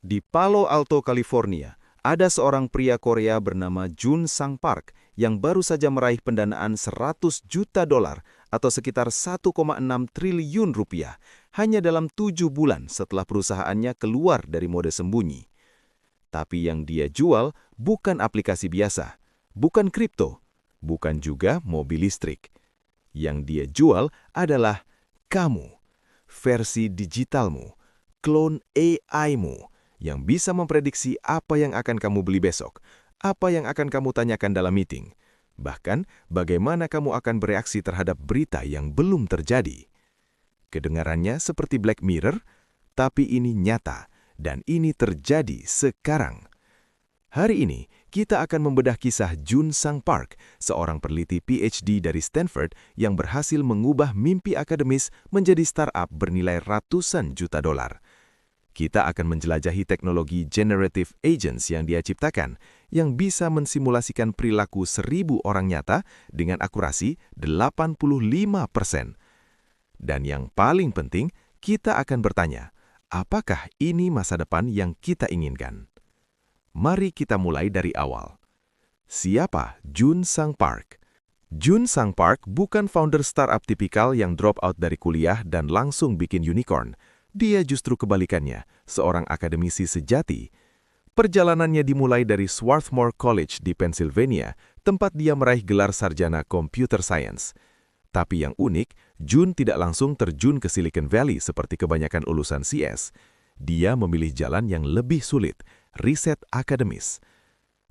Di Palo Alto, California, ada seorang pria Korea bernama Jun Sang Park yang baru saja meraih pendanaan 100 juta dolar atau sekitar 1,6 triliun rupiah hanya dalam 7 bulan setelah perusahaannya keluar dari mode sembunyi. Tapi yang dia jual bukan aplikasi biasa, bukan kripto, bukan juga mobil listrik. Yang dia jual adalah kamu, versi digitalmu, klon AI-mu, yang bisa memprediksi apa yang akan kamu beli besok, apa yang akan kamu tanyakan dalam meeting, bahkan bagaimana kamu akan bereaksi terhadap berita yang belum terjadi. Kedengarannya seperti Black Mirror, tapi ini nyata, dan ini terjadi sekarang. Hari ini, kita akan membedah kisah Jun Sang Park, seorang peneliti PhD dari Stanford yang berhasil mengubah mimpi akademis menjadi startup bernilai ratusan juta dolar. Kita akan menjelajahi teknologi generative agents yang dia ciptakan, yang bisa mensimulasikan perilaku 1.000 orang nyata dengan akurasi 85%. Dan yang paling penting, kita akan bertanya, apakah ini masa depan yang kita inginkan? Mari kita mulai dari awal. Siapa Jun Sang Park? Jun Sang Park bukan founder startup tipikal yang drop out dari kuliah dan langsung bikin unicorn. Dia justru kebalikannya, seorang akademisi sejati. Perjalanannya dimulai dari Swarthmore College di Pennsylvania, tempat dia meraih gelar sarjana Computer Science. Tapi yang unik, Jun tidak langsung terjun ke Silicon Valley seperti kebanyakan lulusan CS. Dia memilih jalan yang lebih sulit, riset akademis.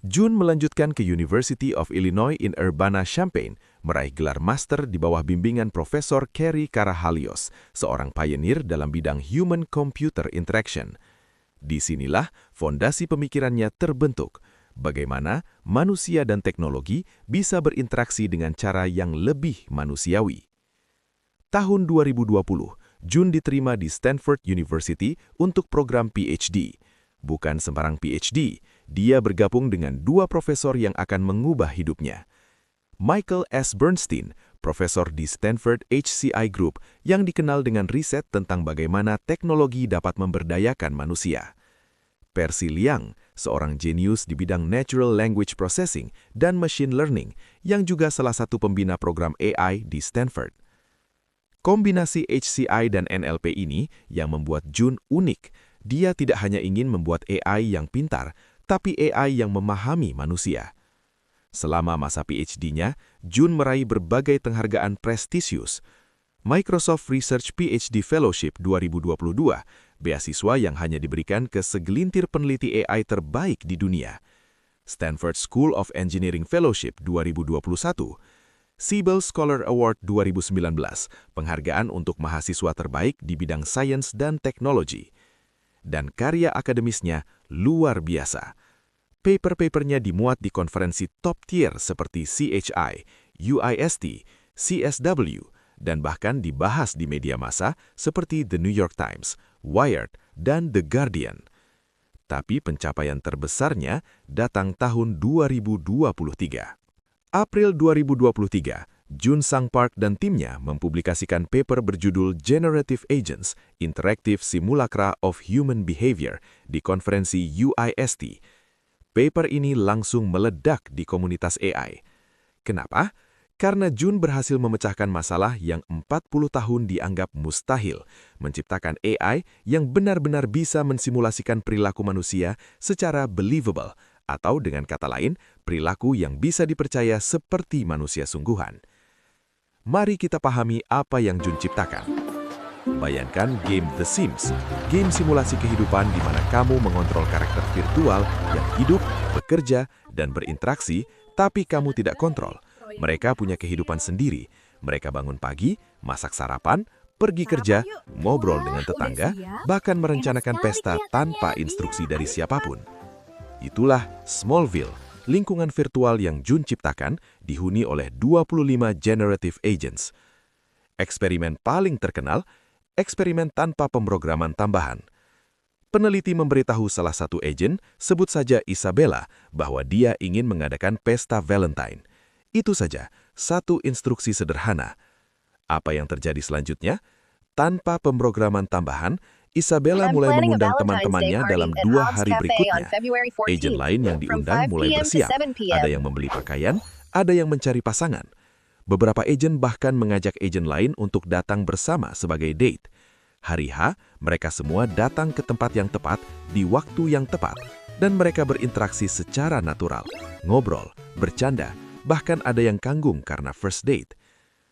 Jun melanjutkan ke University of Illinois in Urbana-Champaign, meraih gelar master di bawah bimbingan Profesor Cary Karahalios, seorang pioneer dalam bidang human-computer interaction. Disinilah fondasi pemikirannya terbentuk, bagaimana manusia dan teknologi bisa berinteraksi dengan cara yang lebih manusiawi. Tahun 2020, Jun diterima di Stanford University untuk program PhD. Bukan sembarang PhD, dia bergabung dengan 2 profesor yang akan mengubah hidupnya. Michael S. Bernstein, profesor di Stanford HCI Group yang dikenal dengan riset tentang bagaimana teknologi dapat memberdayakan manusia. Percy Liang, seorang jenius di bidang Natural Language Processing dan Machine Learning yang juga salah satu pembina program AI di Stanford. Kombinasi HCI dan NLP ini yang membuat Jun unik. Dia tidak hanya ingin membuat AI yang pintar, tapi AI yang memahami manusia. Selama masa PhD-nya, Jun meraih berbagai penghargaan prestisius. Microsoft Research PhD Fellowship 2022, beasiswa yang hanya diberikan ke segelintir peneliti AI terbaik di dunia. Stanford School of Engineering Fellowship 2021, Siebel Scholar Award 2019, penghargaan untuk mahasiswa terbaik di bidang sains dan teknologi. Dan karya akademisnya luar biasa. Paper-papernya dimuat di konferensi top tier seperti CHI, UIST, CSW, dan bahkan dibahas di media massa seperti The New York Times, Wired, dan The Guardian. Tapi pencapaian terbesarnya datang tahun 2023. April 2023, Jun Sang Park dan timnya mempublikasikan paper berjudul Generative Agents, Interactive Simulacra of Human Behavior di konferensi UIST. Paper ini langsung meledak di komunitas AI. Kenapa? Karena Jun berhasil memecahkan masalah yang 40 tahun dianggap mustahil, menciptakan AI yang benar-benar bisa mensimulasikan perilaku manusia secara believable, atau dengan kata lain, perilaku yang bisa dipercaya seperti manusia sungguhan. Mari kita pahami apa yang Jun ciptakan. Bayangkan game The Sims, game simulasi kehidupan di mana kamu mengontrol karakter virtual yang hidup, bekerja, dan berinteraksi, tapi kamu tidak kontrol. Mereka punya kehidupan sendiri. Mereka bangun pagi, masak sarapan, pergi kerja, ngobrol dengan tetangga, bahkan merencanakan pesta tanpa instruksi dari siapapun. Itulah Smallville, lingkungan virtual yang Jun ciptakan dihuni oleh 25 generative agents. Eksperimen paling terkenal, eksperimen tanpa pemrograman tambahan. Peneliti memberitahu salah satu agen, sebut saja Isabella, bahwa dia ingin mengadakan pesta Valentine. Itu saja, satu instruksi sederhana. Apa yang terjadi selanjutnya? Tanpa pemrograman tambahan, Isabella I'm mulai planning a mengundang Valentine's Day teman-temannya party dalam at 2 Hobbs hari Cafe on berikutnya. February Agen 14th lain yang from diundang 5 mulai p.m. to bersiap. 7 Ada p.m. yang membeli pakaian, ada yang mencari pasangan. Beberapa agen bahkan mengajak agen lain untuk datang bersama sebagai date. Hari H, mereka semua datang ke tempat yang tepat di waktu yang tepat, dan mereka berinteraksi secara natural, ngobrol, bercanda, bahkan ada yang kanggung karena first date.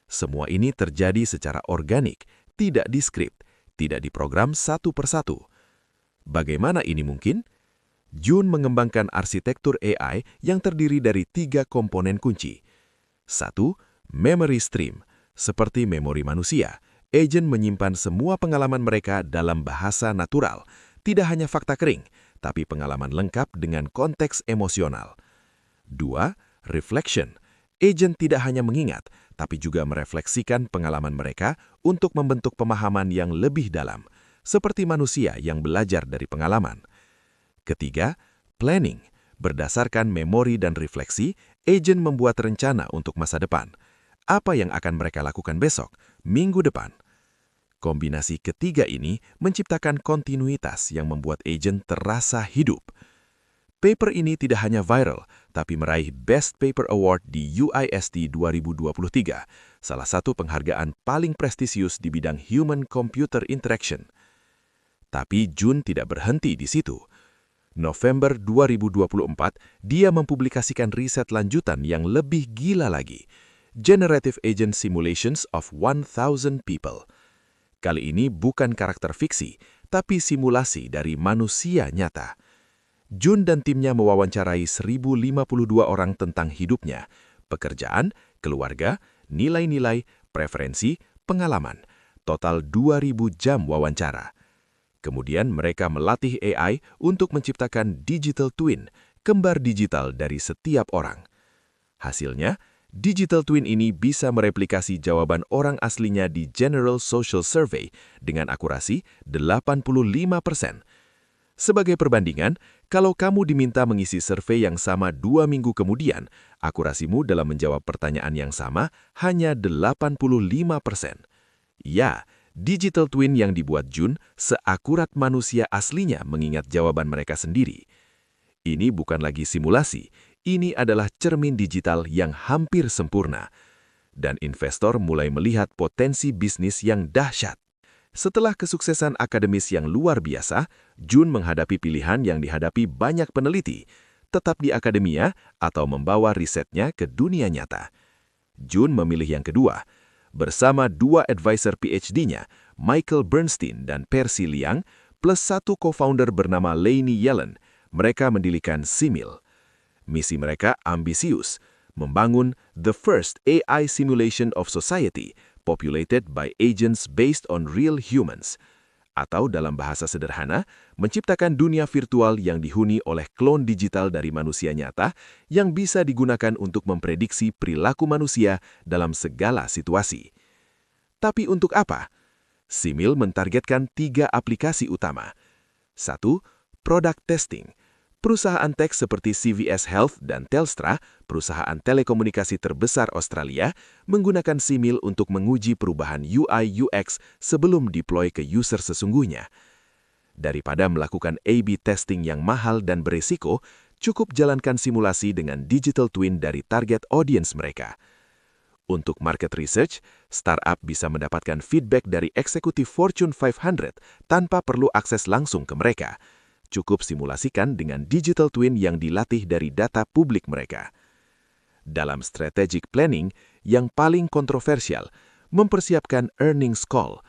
Semua ini terjadi secara organik, tidak diskrip, tidak diprogram satu persatu. Bagaimana ini mungkin? June mengembangkan arsitektur AI yang terdiri dari 3 komponen kunci. 1. Memory stream. Seperti memori manusia, agen menyimpan semua pengalaman mereka dalam bahasa natural, tidak hanya fakta kering, tapi pengalaman lengkap dengan konteks emosional. 2. Reflection. Agen tidak hanya mengingat, tapi juga merefleksikan pengalaman mereka untuk membentuk pemahaman yang lebih dalam, seperti manusia yang belajar dari pengalaman. Ketiga, planning. Berdasarkan memori dan refleksi, agen membuat rencana untuk masa depan. Apa yang akan mereka lakukan besok, minggu depan. Kombinasi ketiga ini menciptakan kontinuitas yang membuat agen terasa hidup. Paper ini tidak hanya viral, tapi meraih Best Paper Award di UIST 2023, salah satu penghargaan paling prestisius di bidang Human-Computer Interaction. Tapi June tidak berhenti di situ. November 2024, dia mempublikasikan riset lanjutan yang lebih gila lagi, Generative Agent Simulations of 1,000 People. Kali ini bukan karakter fiksi, tapi simulasi dari manusia nyata. June dan timnya mewawancarai 1.052 orang tentang hidupnya, pekerjaan, keluarga, nilai-nilai, preferensi, pengalaman. Total 2.000 jam wawancara. Kemudian mereka melatih AI untuk menciptakan digital twin, kembar digital dari setiap orang. Hasilnya, digital twin ini bisa mereplikasi jawaban orang aslinya di General Social Survey dengan akurasi 85%. Sebagai perbandingan, kalau kamu diminta mengisi survei yang sama 2 minggu kemudian, akurasimu dalam menjawab pertanyaan yang sama hanya 85%. Ya, digital twin yang dibuat June seakurat manusia aslinya mengingat jawaban mereka sendiri. Ini bukan lagi simulasi, ini adalah cermin digital yang hampir sempurna. Dan investor mulai melihat potensi bisnis yang dahsyat. Setelah kesuksesan akademis yang luar biasa, June menghadapi pilihan yang dihadapi banyak peneliti, tetap di akademia atau membawa risetnya ke dunia nyata. June memilih yang kedua. Bersama 2 advisor PhD-nya, Michael Bernstein dan Percy Liang, plus 1 co-founder bernama Lainey Yellen, mereka mendirikan Simil. Misi mereka ambisius, membangun the first AI simulation of society populated by agents based on real humans. Atau dalam bahasa sederhana, menciptakan dunia virtual yang dihuni oleh klon digital dari manusia nyata yang bisa digunakan untuk memprediksi perilaku manusia dalam segala situasi. Tapi untuk apa? Simil mentargetkan 3 aplikasi utama. 1. Product testing. Perusahaan teks seperti CVS Health dan Telstra, perusahaan telekomunikasi terbesar Australia, menggunakan Simil untuk menguji perubahan UI/UX sebelum deploy ke user sesungguhnya. Daripada melakukan A/B testing yang mahal dan berisiko, cukup jalankan simulasi dengan digital twin dari target audience mereka. Untuk market research, startup bisa mendapatkan feedback dari eksekutif Fortune 500 tanpa perlu akses langsung ke mereka. Cukup simulasikan dengan digital twin yang dilatih dari data publik mereka. Dalam strategic planning, yang paling kontroversial, mempersiapkan earnings call.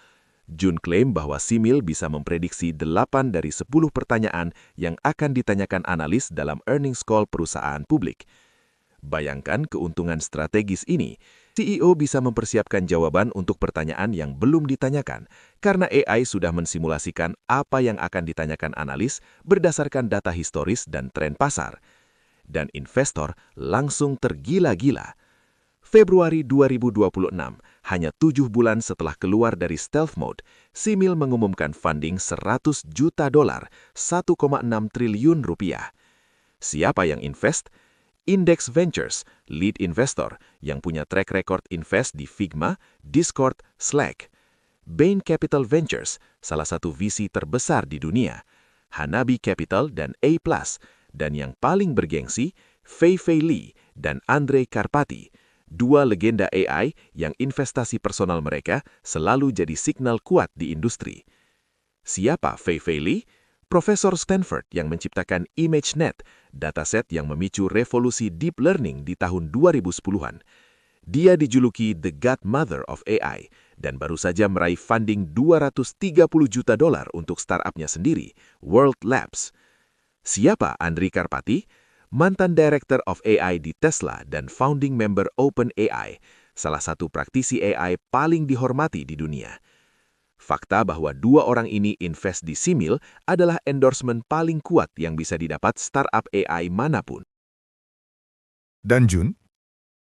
June klaim bahwa Simil bisa memprediksi 8 dari 10 pertanyaan yang akan ditanyakan analis dalam earnings call perusahaan publik. Bayangkan keuntungan strategis ini, CEO bisa mempersiapkan jawaban untuk pertanyaan yang belum ditanyakan, karena AI sudah mensimulasikan apa yang akan ditanyakan analis berdasarkan data historis dan tren pasar. Dan investor langsung tergila-gila. Februari 2026, hanya 7 bulan setelah keluar dari stealth mode, Simil mengumumkan funding $100 juta, 1,6 triliun rupiah. Siapa yang invest? Index Ventures, lead investor yang punya track record invest di Figma, Discord, Slack. Bain Capital Ventures, salah satu VC terbesar di dunia, Hanabi Capital dan A+, dan yang paling bergengsi, Fei-Fei Li dan Andre Karpati, dua legenda AI yang investasi personal mereka selalu jadi signal kuat di industri. Siapa Fei-Fei Li? Profesor Stanford yang menciptakan ImageNet, dataset yang memicu revolusi deep learning di tahun 2010-an. Dia dijuluki The Godmother of AI dan baru saja meraih funding $230 juta untuk startupnya sendiri, World Labs. Siapa Andre Karpati? Mantan Director of AI di Tesla dan founding member OpenAI, salah satu praktisi AI paling dihormati di dunia. Fakta bahwa dua orang ini invest di Simil adalah endorsement paling kuat yang bisa didapat startup AI manapun. Dan Jun,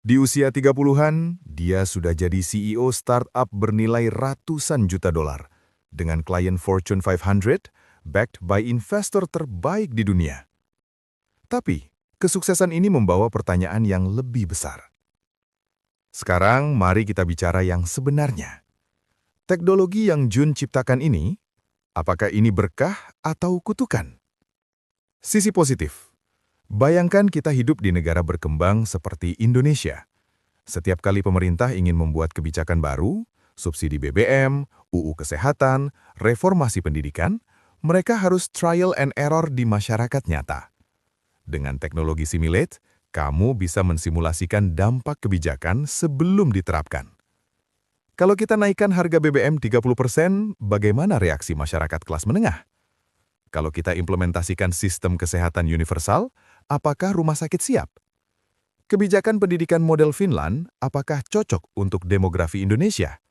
di usia 30-an, dia sudah jadi CEO startup bernilai ratusan juta dolar dengan klien Fortune 500, backed by investor terbaik di dunia. Tapi, kesuksesan ini membawa pertanyaan yang lebih besar. Sekarang, mari kita bicara yang sebenarnya. Teknologi yang Jun ciptakan ini, apakah ini berkah atau kutukan? Sisi positif. Bayangkan kita hidup di negara berkembang seperti Indonesia. Setiap kali pemerintah ingin membuat kebijakan baru, subsidi BBM, UU Kesehatan, reformasi pendidikan, mereka harus trial and error di masyarakat nyata. Dengan teknologi Simulate, kamu bisa mensimulasikan dampak kebijakan sebelum diterapkan. Kalau kita naikkan harga BBM 30%, bagaimana reaksi masyarakat kelas menengah? Kalau kita implementasikan sistem kesehatan universal, apakah rumah sakit siap? Kebijakan pendidikan model Finland, apakah cocok untuk demografi Indonesia?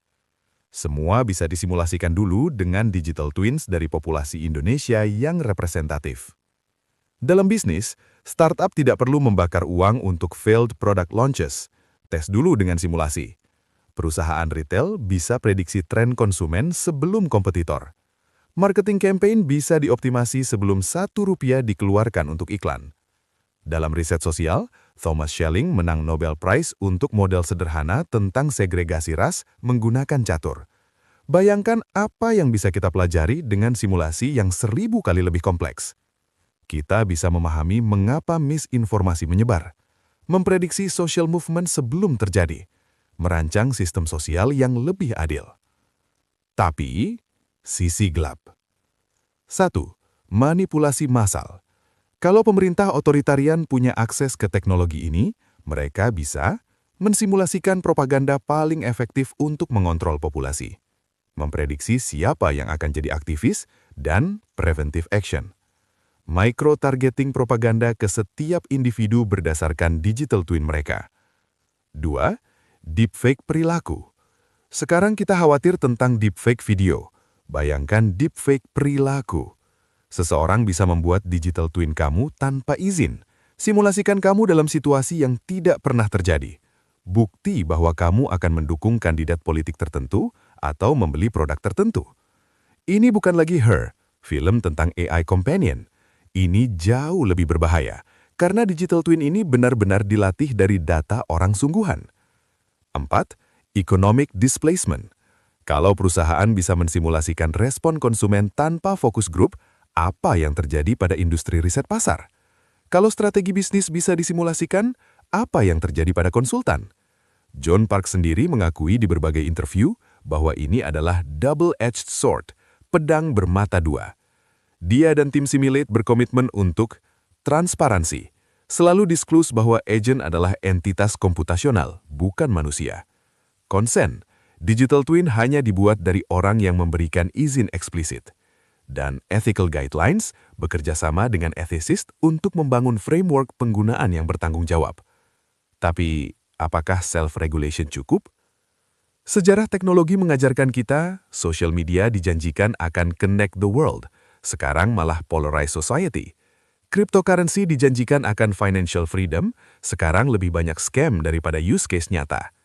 Semua bisa disimulasikan dulu dengan digital twins dari populasi Indonesia yang representatif. Dalam bisnis, startup tidak perlu membakar uang untuk failed product launches. Tes dulu dengan simulasi. Perusahaan retail bisa prediksi tren konsumen sebelum kompetitor. Marketing campaign bisa dioptimasi sebelum Rp1 dikeluarkan untuk iklan. Dalam riset sosial, Thomas Schelling menang Nobel Prize untuk model sederhana tentang segregasi ras menggunakan catur. Bayangkan apa yang bisa kita pelajari dengan simulasi yang 1000 kali lebih kompleks. Kita bisa memahami mengapa misinformasi menyebar, memprediksi social movement sebelum terjadi, merancang sistem sosial yang lebih adil. Tapi, sisi gelap. 1. Manipulasi massal. Kalau pemerintah otoritarian punya akses ke teknologi ini, mereka bisa mensimulasikan propaganda paling efektif untuk mengontrol populasi, memprediksi siapa yang akan jadi aktivis, dan preventive action. Micro-targeting propaganda ke setiap individu berdasarkan digital twin mereka. 2. Deepfake perilaku. Sekarang kita khawatir tentang deepfake video. Bayangkan deepfake perilaku. Seseorang bisa membuat digital twin kamu tanpa izin. Simulasikan kamu dalam situasi yang tidak pernah terjadi. Bukti bahwa kamu akan mendukung kandidat politik tertentu atau membeli produk tertentu. Ini bukan lagi Her, film tentang AI companion. Ini jauh lebih berbahaya, karena digital twin ini benar-benar dilatih dari data orang sungguhan. 4. Economic displacement. Kalau perusahaan bisa mensimulasikan respon konsumen tanpa fokus grup, apa yang terjadi pada industri riset pasar? Kalau strategi bisnis bisa disimulasikan, apa yang terjadi pada konsultan? John Park sendiri mengakui di berbagai interview bahwa ini adalah double-edged sword, pedang bermata dua. Dia dan tim Simulate berkomitmen untuk transparansi, selalu disclose bahwa agent adalah entitas komputasional, bukan manusia. Konsen, digital twin hanya dibuat dari orang yang memberikan izin eksplisit. Dan ethical guidelines bekerja sama dengan ethicist untuk membangun framework penggunaan yang bertanggung jawab. Tapi, apakah self-regulation cukup? Sejarah teknologi mengajarkan kita, social media dijanjikan akan connect the world, sekarang malah polarized society. Cryptocurrency dijanjikan akan financial freedom, sekarang lebih banyak scam daripada use case nyata.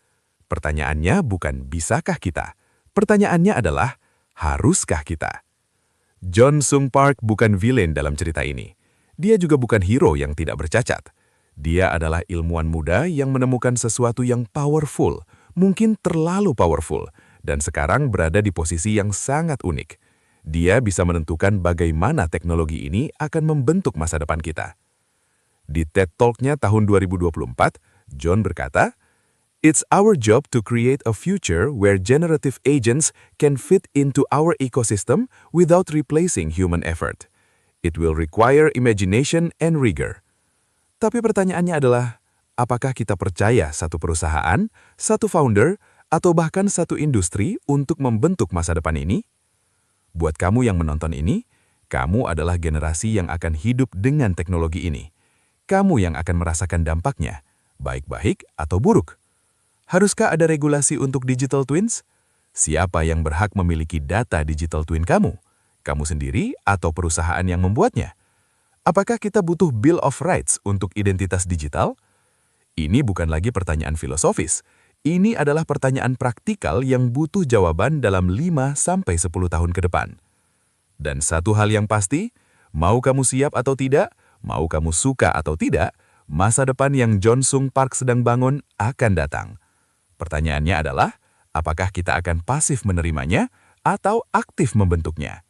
Pertanyaannya bukan bisakah kita, pertanyaannya adalah haruskah kita? John Sung Park bukan villain dalam cerita ini. Dia juga bukan hero yang tidak bercacat. Dia adalah ilmuwan muda yang menemukan sesuatu yang powerful, mungkin terlalu powerful, dan sekarang berada di posisi yang sangat unik. Dia bisa menentukan bagaimana teknologi ini akan membentuk masa depan kita. Di TED Talk-nya tahun 2024, John berkata, "It's our job to create a future where generative agents can fit into our ecosystem without replacing human effort. It will require imagination and rigor." Tapi pertanyaannya adalah, apakah kita percaya satu perusahaan, satu founder, atau bahkan satu industri untuk membentuk masa depan ini? Buat kamu yang menonton ini, kamu adalah generasi yang akan hidup dengan teknologi ini. Kamu yang akan merasakan dampaknya, baik-baik atau buruk. Haruskah ada regulasi untuk digital twins? Siapa yang berhak memiliki data digital twin kamu? Kamu sendiri atau perusahaan yang membuatnya? Apakah kita butuh Bill of Rights untuk identitas digital? Ini bukan lagi pertanyaan filosofis. Ini adalah pertanyaan praktikal yang butuh jawaban dalam 5-10 tahun ke depan. Dan satu hal yang pasti, mau kamu siap atau tidak, mau kamu suka atau tidak, masa depan yang John Sung Park sedang bangun akan datang. Pertanyaannya adalah, apakah kita akan pasif menerimanya atau aktif membentuknya?